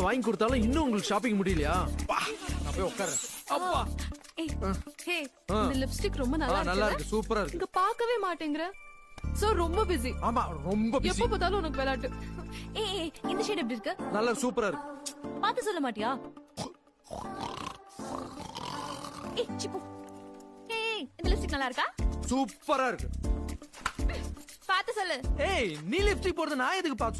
வாங்கி கொடுத்தாலும் இன்னும் உங்களுக்கு ஷாப்பிங் முடியலையா? பா, நான் போய் உட்கார்றேன். அப்பா. ஏய் ஹே இந்த லிப்ஸ்டிக் ரொம்ப நல்லா நல்லா இருக்கு. இருக்கு, சூப்பரா இருக்கு. இங்க பார்க்கவே மாட்டேங்கற. சோ ரொம்ப பிஸி. ஆமா, ரொம்ப பிஸி. எப்ப பார்த்தாலும் உனக்கு விளையாட்டு. ஏய் இந்த ஷேட் எப்படி இருக்கு? நல்லா சூப்பரா இருக்கு. பாத்து சொல்ல மாட்டியா? ஏய் சிப்பு. ஏய் இந்த லிப்ஸ்டிக் நல்லா இருக்கா? சூப்பரா இருக்கு. பாத்து சொல்லு. ஏய், நீ லிப்ஸ்டிக் போடுறது நான் எதுக்கு பார்த்து